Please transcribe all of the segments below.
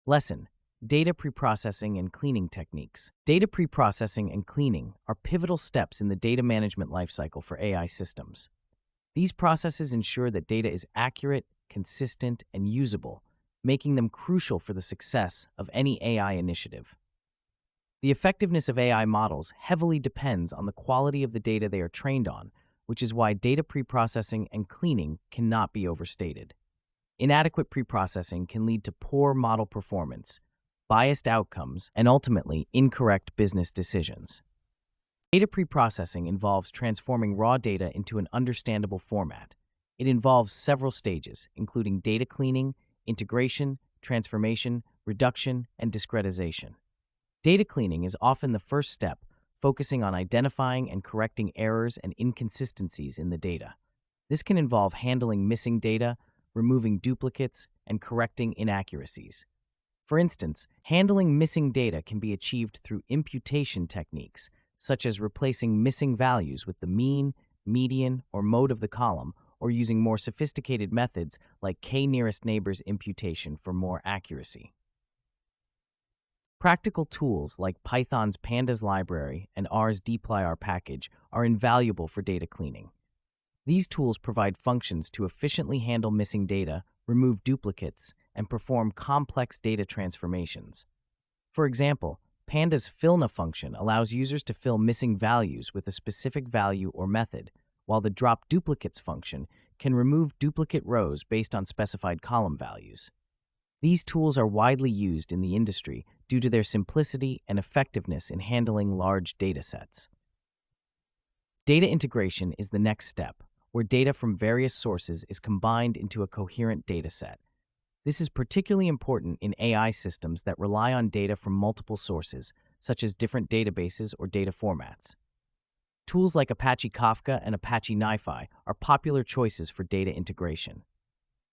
Lesson: Data preprocessing and cleaning techniques. Data preprocessing and cleaning are pivotal steps in the data management lifecycle for AI systems. These processes ensure that data is accurate, consistent, and usable, making them crucial for the success of any AI initiative. The effectiveness of AI models heavily depends on the quality of the data they are trained on, which is why data preprocessing and cleaning cannot be overstated. Inadequate preprocessing can lead to poor model performance, biased outcomes, and ultimately incorrect business decisions. Data preprocessing involves transforming raw data into an understandable format. It involves several stages, including data cleaning, integration, transformation, reduction, and discretization. Data cleaning is often the first step, focusing on identifying and correcting errors and inconsistencies in the data. This can involve handling missing data, removing duplicates, and correcting inaccuracies. For instance, handling missing data can be achieved through imputation techniques, such as replacing missing values with the mean, median, or mode of the column, or using more sophisticated methods like k-nearest neighbors imputation for more accuracy. Practical tools like Python's pandas library and R's dplyr package are invaluable for data cleaning. These tools provide functions to efficiently handle missing data, remove duplicates, and perform complex data transformations. For example, Panda's fillNA function allows users to fill missing values with a specific value or method, while the drop duplicates function can remove duplicate rows based on specified column values. These tools are widely used in the industry due to their simplicity and effectiveness in handling large data sets. Data integration is the next step, where data from various sources is combined into a coherent data set. This is particularly important in AI systems that rely on data from multiple sources, such as different databases or data formats. Tools like Apache Kafka and Apache NiFi are popular choices for data integration.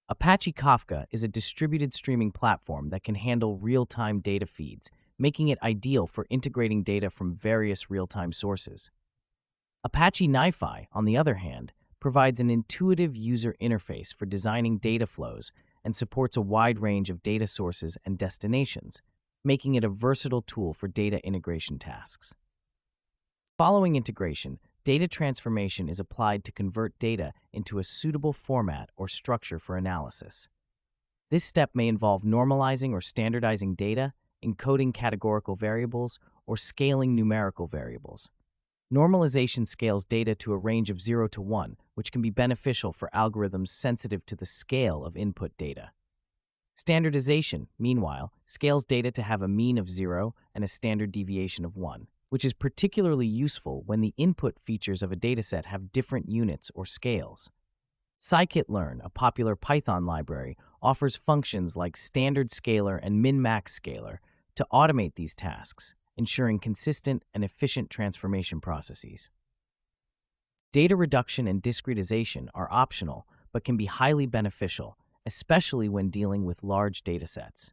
Apache Kafka is a distributed streaming platform that can handle real-time data feeds, making it ideal for integrating data from various real-time sources. Apache NiFi, on the other hand, provides an intuitive user interface for designing data flows and supports a wide range of data sources and destinations, making it a versatile tool for data integration tasks. Following integration, data transformation is applied to convert data into a suitable format or structure for analysis. This step may involve normalizing or standardizing data, encoding categorical variables, or scaling numerical variables. Normalization scales data to a range of 0 to 1, which can be beneficial for algorithms sensitive to the scale of input data. Standardization, meanwhile, scales data to have a mean of 0 and a standard deviation of 1, which is particularly useful when the input features of a dataset have different units or scales. scikit-learn, a popular Python library, offers functions like standard scaler and min-max scaler to automate these tasks, ensuring consistent and efficient transformation processes. Data reduction and discretization are optional but can be highly beneficial, especially when dealing with large datasets.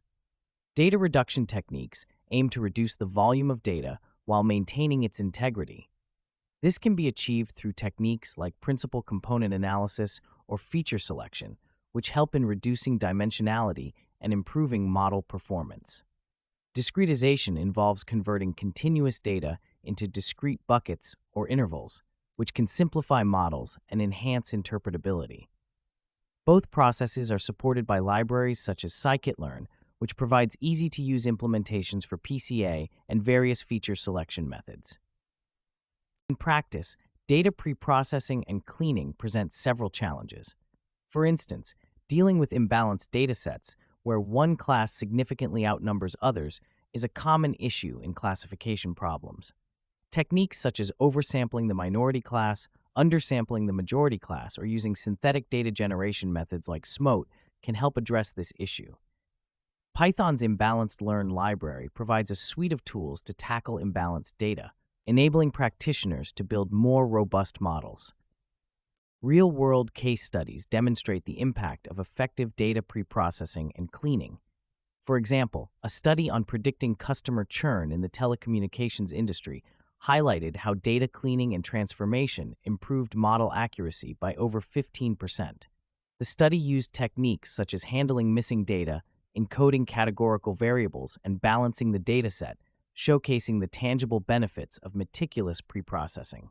Data reduction techniques aim to reduce the volume of data while maintaining its integrity. This can be achieved through techniques like principal component analysis or feature selection, which help in reducing dimensionality and improving model performance. Discretization involves converting continuous data into discrete buckets or intervals, which can simplify models and enhance interpretability. Both processes are supported by libraries such as scikit-learn, which provides easy-to-use implementations for PCA and various feature selection methods. In practice, data preprocessing and cleaning present several challenges. For instance, dealing with imbalanced datasets, where one class significantly outnumbers others, is a common issue in classification problems. Techniques such as oversampling the minority class, undersampling the majority class, or using synthetic data generation methods like SMOTE can help address this issue. Python's imbalanced learn library provides a suite of tools to tackle imbalanced data, enabling practitioners to build more robust models. Real-world case studies demonstrate the impact of effective data preprocessing and cleaning. For example, a study on predicting customer churn in the telecommunications industry highlighted how data cleaning and transformation improved model accuracy by over 15%. The study used techniques such as handling missing data, encoding categorical variables, and balancing the dataset, showcasing the tangible benefits of meticulous preprocessing.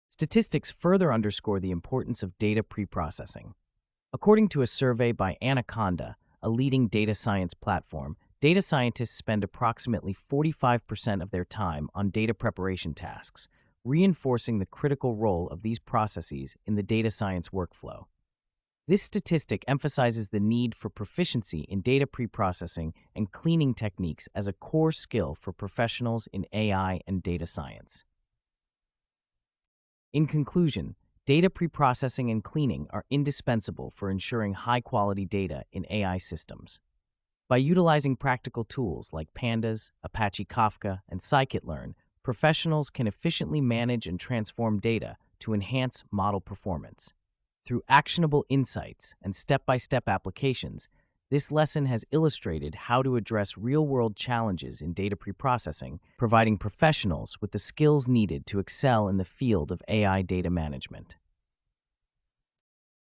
Statistics further underscore the importance of data preprocessing. According to a survey by Anaconda, a leading data science platform, data scientists spend approximately 45% of their time on data preparation tasks, reinforcing the critical role of these processes in the data science workflow. This statistic emphasizes the need for proficiency in data preprocessing and cleaning techniques as a core skill for professionals in AI and data science. In conclusion, data preprocessing and cleaning are indispensable for ensuring high-quality data in AI systems. By utilizing practical tools like Pandas, Apache Kafka, and scikit-learn, professionals can efficiently manage and transform data to enhance model performance. Through actionable insights and step-by-step applications, this lesson has illustrated how to address real-world challenges in data preprocessing, providing professionals with the skills needed to excel in the field of AI data management.